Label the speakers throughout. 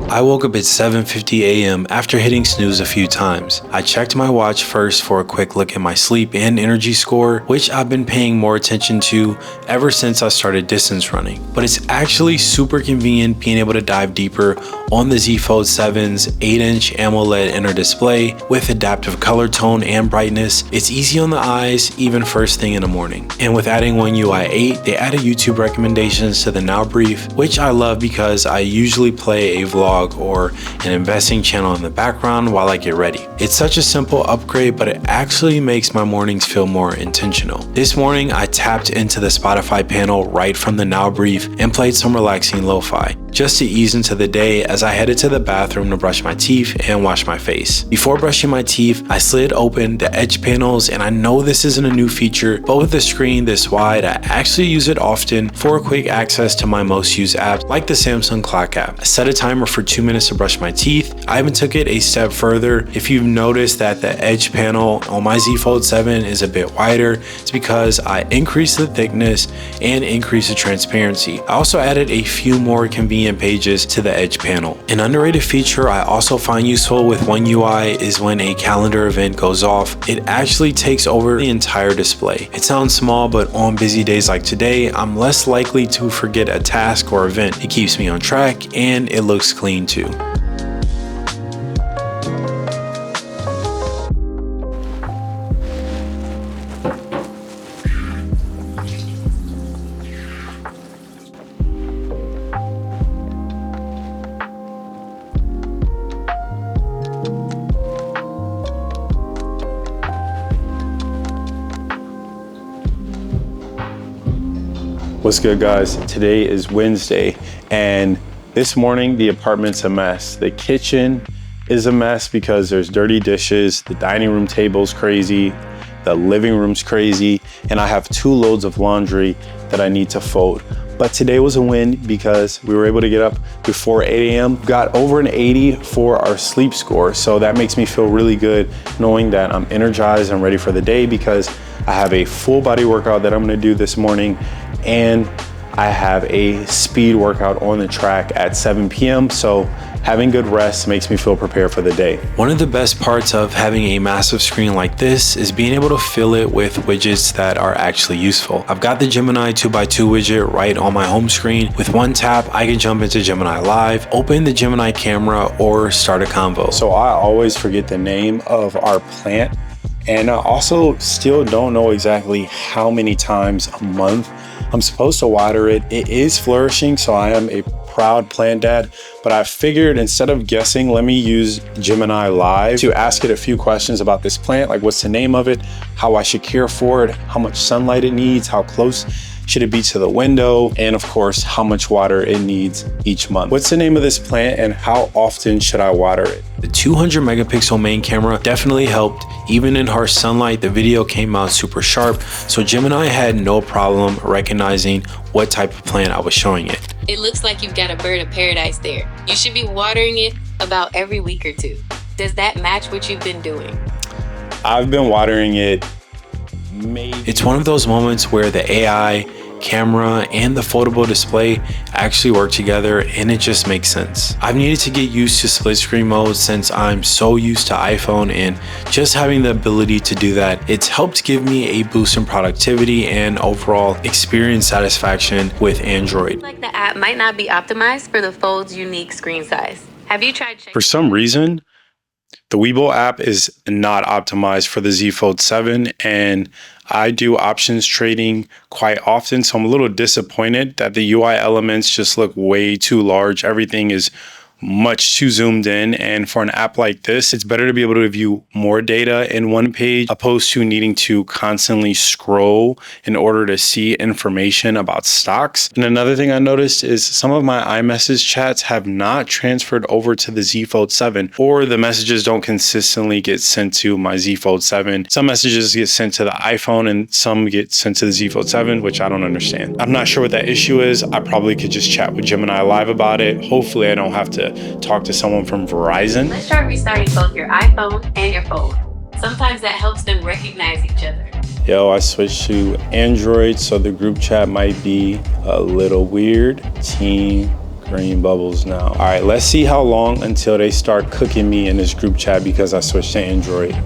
Speaker 1: I woke up at 7:50 a.m. after hitting snooze a few times. I checked my watch first for a quick look at my sleep and energy score, which I've been paying more attention to ever since I started distance running. But it's actually super convenient being able to dive deeper on the Z Fold 7's 8-inch AMOLED inner display with adaptive color tone and brightness. It's easy on the eyes, even first thing in the morning. And with adding One UI 8, they added YouTube recommendations to the Now Brief, which I love because I usually play a vlog or an investing channel in the background while I get ready. It's such a simple upgrade, but it actually makes my mornings feel more intentional. This morning, I tapped into the Spotify panel right from the Now Brief and played some relaxing lo-fi, just to ease into the day as I headed to the bathroom to brush my teeth and wash my face. Before brushing my teeth, I slid open the edge panels, and I know this isn't a new feature, but with a screen this wide, I actually use it often for quick access to my most used apps like the Samsung Clock app. I set a timer for 2 minutes to brush my teeth. I even took it a step further. If you've noticed that the edge panel on my Z Fold 7 is a bit wider, it's because I increased the thickness and increased the transparency. I also added a few more convenient pages to the edge panel. An underrated feature I also find useful with One UI is when a calendar event goes off, it actually takes over the entire display. It sounds small, but on busy days like today, I'm less likely to forget a task or event. It keeps me on track and it looks clean too.
Speaker 2: What's good, guys? Today is Wednesday, and this morning the apartment's a mess. The kitchen is a mess because there's dirty dishes, the dining room table's crazy, the living room's crazy, and I have 2 loads of laundry that I need to fold. But today was a win because we were able to get up before 8 a.m. Got over an 80 for our sleep score, so that makes me feel really good knowing that I'm energized and ready for the day because I have a full body workout that I'm gonna do this morning, and I have a speed workout on the track at 7 p.m. So having good rest makes me feel prepared for the day.
Speaker 1: One of the best parts of having a massive screen like this is being able to fill it with widgets that are actually useful. I've got the Gemini 2x2 widget right on my home screen. With one tap, I can jump into Gemini Live, open the Gemini camera, or start a convo.
Speaker 2: So I always forget the name of our plant, and I also still don't know exactly how many times a month I'm supposed to water it. It is flourishing, so I am a proud plant dad, but I figured instead of guessing, let me use Gemini Live to ask it a few questions about this plant, like what's the name of it, how I should care for it, how much sunlight it needs, how close should it be to the window, and of course, how much water it needs each month. What's the name of this plant and how often should I water it?
Speaker 1: The 200 megapixel main camera definitely helped. Even in harsh sunlight, the video came out super sharp, so Gemini had no problem recognizing what type of plant I was showing it.
Speaker 3: It looks like you've got a bird of paradise there. You should be watering it about every week or 2. Does that match what you've been doing?
Speaker 2: I've been watering it maybe.
Speaker 1: It's one of those moments where the AI, camera, and the foldable display actually work together, and it just makes sense. I've needed to get used to split screen mode since I'm so used to iPhone, and just having the ability to do that, it's helped give me a boost in productivity and overall experience satisfaction with Android.
Speaker 3: Like the app might not be optimized for the Fold's unique screen size. Have you tried checking?
Speaker 2: For some reason, the Webull app is not optimized for the Z Fold 7, and I do options trading quite often, so I'm a little disappointed that the UI elements just look way too large. Everything is much too zoomed in, and for an app like this, it's better to be able to view more data in one page opposed to needing to constantly scroll in order to see information about stocks. And another thing I noticed is some of my iMessage chats have not transferred over to the Z Fold 7, or the messages don't consistently get sent to my Z Fold 7. Some messages get sent to the iPhone and some get sent to the Z Fold 7, which I don't understand. I'm not sure what that issue is. I probably could just chat with Gemini Live about it. Hopefully I don't have to talk to someone from Verizon.
Speaker 3: Let's try restarting both your iPhone and your Fold. Sometimes that helps them recognize each other.
Speaker 2: Yo, I switched to Android, so the group chat might be a little weird. Team green bubbles now. All right, let's see how long until they start cooking me in this group chat because I switched to Android.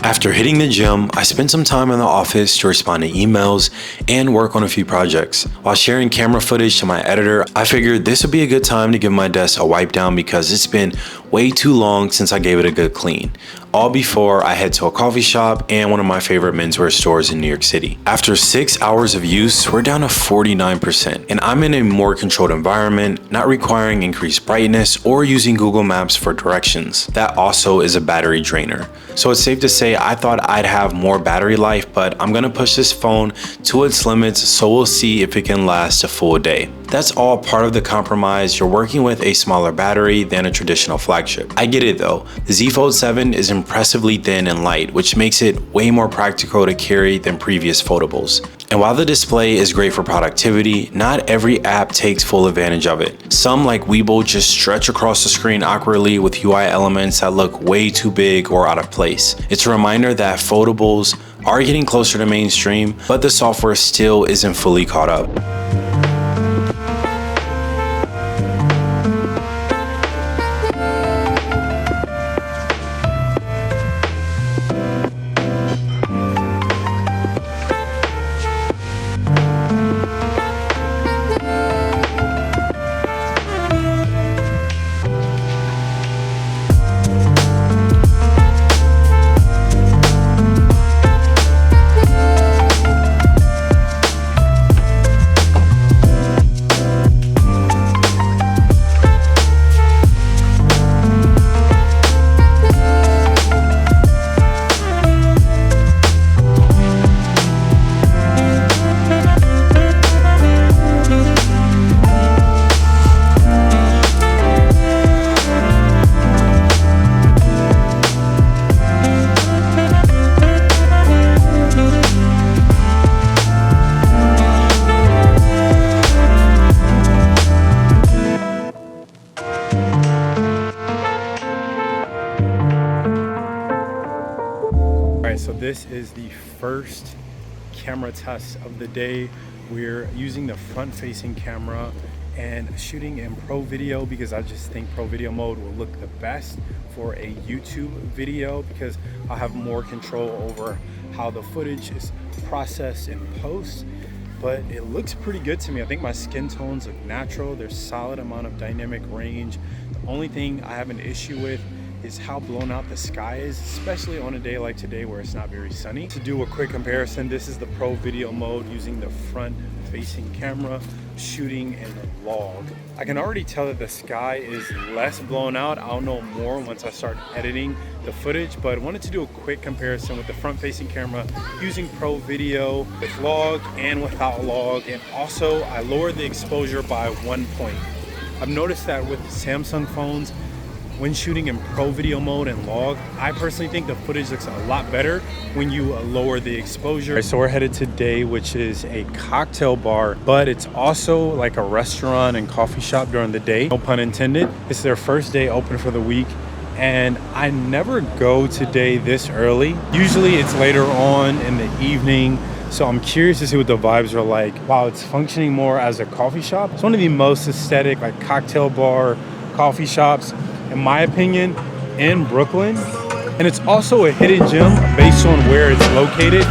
Speaker 1: After hitting the gym, I spent some time in the office to respond to emails and work on a few projects. While sharing camera footage to my editor, I figured this would be a good time to give my desk a wipe down because it's been way too long since I gave it a good clean. All before I head to a coffee shop and one of my favorite menswear stores in New York City. After 6 hours of use, we're down to 49%, and I'm in a more controlled environment, not requiring increased brightness or using Google Maps for directions. That also is a battery drainer. So it's safe to say I thought I'd have more battery life, but I'm gonna push this phone to its limits, so we'll see if it can last a full day. That's all part of the compromise. You're working with a smaller battery than a traditional flagship. I get it though. The Z Fold 7 is impressively thin and light, which makes it way more practical to carry than previous foldables. And while the display is great for productivity, not every app takes full advantage of it. Some, like Weeble, just stretch across the screen awkwardly with UI elements that look way too big or out of place. It's a reminder that foldables are getting closer to mainstream, but the software still isn't fully caught up.
Speaker 2: So this is the first camera test of the day. We're using the front-facing camera and shooting in Pro Video because I just think Pro Video mode will look the best for a YouTube video because I'll have more control over how the footage is processed in post. But it looks pretty good to me. I think my skin tones look natural. There's solid amount of dynamic range. The only thing I have an issue with is how blown out the sky is, especially on a day like today where it's not very sunny. To do a quick comparison, this is the Pro Video mode using the front facing camera, shooting in log. I can already tell that the sky is less blown out. I'll know more once I start editing the footage, but I wanted to do a quick comparison with the front facing camera using Pro Video with log and without log. And also I lowered the exposure by 1 point. I've noticed that with Samsung phones, when shooting in Pro Video mode and log, I personally think the footage looks a lot better when you lower the exposure. So we're headed to Day, which is a cocktail bar, but it's also like a restaurant and coffee shop during the day, no pun intended. It's their first day open for the week, and I never go to Day this early. Usually it's later on in the evening, so I'm curious to see what the vibes are like. While it's functioning more as a coffee shop, it's one of the most aesthetic like cocktail bar coffee shops, in my opinion, in Brooklyn. And it's also a hidden gem based on where it's located.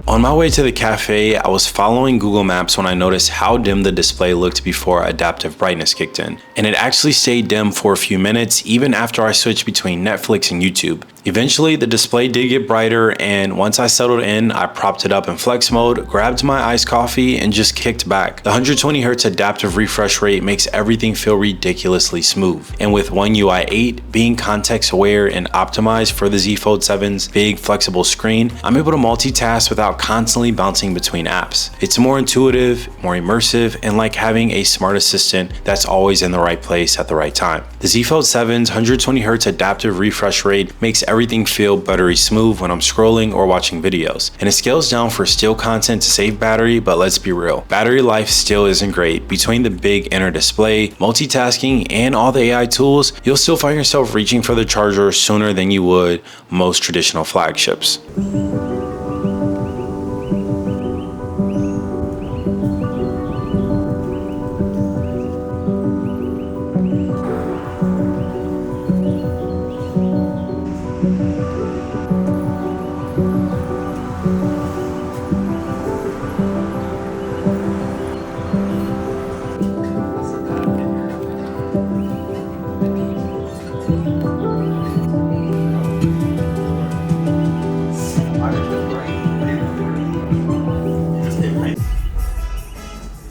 Speaker 1: On my way to the cafe, I was following Google Maps when I noticed how dim the display looked before adaptive brightness kicked in. And it actually stayed dim for a few minutes even after I switched between Netflix and YouTube. Eventually, the display did get brighter, and once I settled in, I propped it up in flex mode, grabbed my iced coffee, and just kicked back. The 120Hz adaptive refresh rate makes everything feel ridiculously smooth. And with One UI 8 being context aware and optimized for the Z Fold 7's big flexible screen, I'm able to multitask without constantly bouncing between apps. It's more intuitive, more immersive, and like having a smart assistant that's always in the right place at the right time. The Z Fold 7's 120Hz adaptive refresh rate makes everything feel buttery smooth when I'm scrolling or watching videos. And it scales down for still content to save battery, but let's be real, battery life still isn't great. Between the big inner display, multitasking, and all the AI tools, you'll still find yourself reaching for the charger sooner than you would most traditional flagships.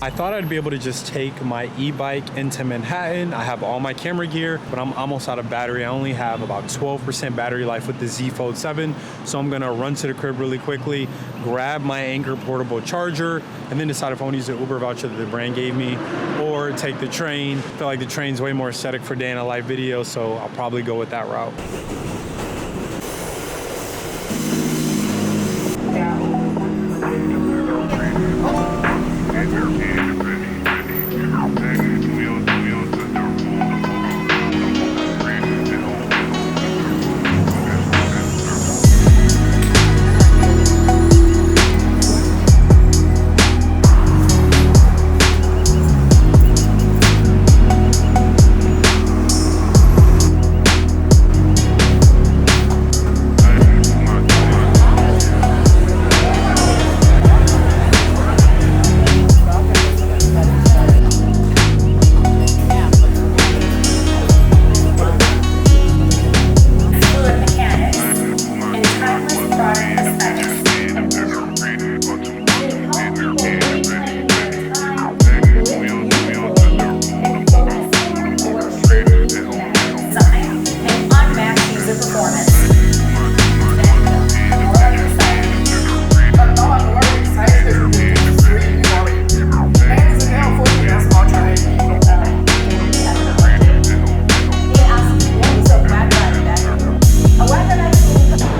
Speaker 2: I thought I'd be able to just take my e-bike into Manhattan. I have all my camera gear, but I'm almost out of battery. I only have about 12% battery life with the Z Fold 7. So I'm gonna run to the crib really quickly, grab my Anchor portable charger, and then decide if I wanna use the Uber voucher that the brand gave me or take the train. I feel like the train's way more aesthetic for day in a live video, so I'll probably go with that route.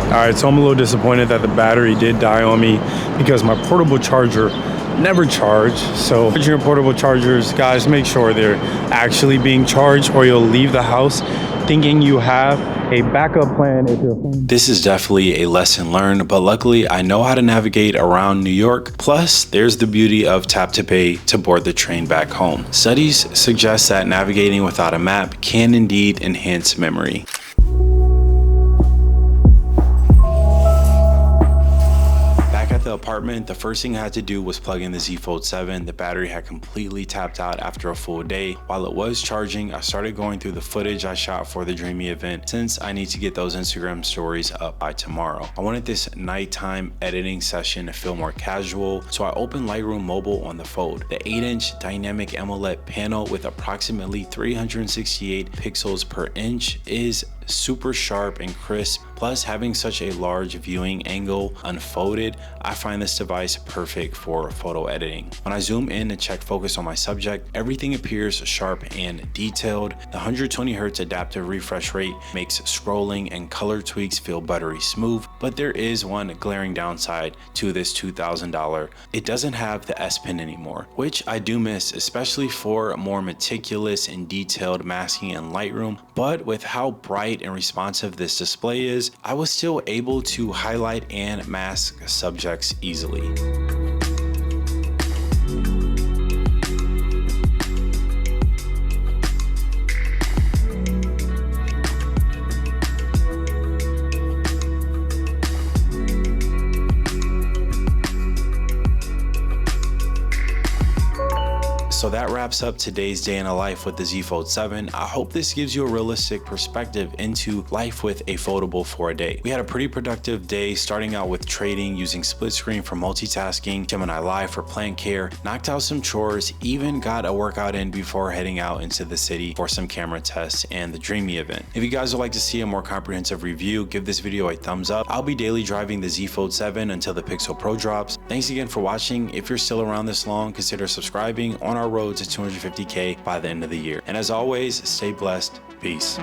Speaker 2: Alright, so I'm a little disappointed that the battery did die on me because my portable charger never charged. So charging your portable chargers, guys, make sure they're actually being charged, or you'll leave the house thinking you have a backup plan if your phone.
Speaker 1: This is definitely a lesson learned, but luckily I know how to navigate around New York. Plus, there's the beauty of tap to pay to board the train back home. Studies suggest that navigating without a map can indeed enhance memory. The apartment, the first thing I had to do was plug in the Z Fold 7. The battery had completely tapped out after a full day. While it was charging, I started going through the footage I shot for the Dreamy event, since I need to get those Instagram stories up by tomorrow. I wanted this nighttime editing session to feel more casual, so I opened Lightroom Mobile on the Fold. The 8-inch dynamic AMOLED panel with approximately 368 pixels per inch is super sharp and crisp. Plus, having such a large viewing angle unfolded, I find this device perfect for photo editing. When I zoom in and check focus on my subject, everything appears sharp and detailed. The 120Hz adaptive refresh rate makes scrolling and color tweaks feel buttery smooth, but there is one glaring downside to this $2,000. It doesn't have the S Pen anymore, which I do miss, especially for more meticulous and detailed masking in Lightroom. But with how bright and responsive this display is, I was still able to highlight and mask subjects easily. So that wraps up today's day in a life with the Z Fold 7. I hope this gives you a realistic perspective into life with a foldable for a day. We had a pretty productive day, starting out with trading, using split screen for multitasking, Gemini Live for plant care, knocked out some chores, even got a workout in before heading out into the city for some camera tests and the Dreamy event. If you guys would like to see a more comprehensive review, give this video a thumbs up. I'll be daily driving the Z Fold 7 until the Pixel Pro drops. Thanks again for watching. If you're still around this long, consider subscribing on our road to 250K by the end of the year. And as always, stay blessed. Peace.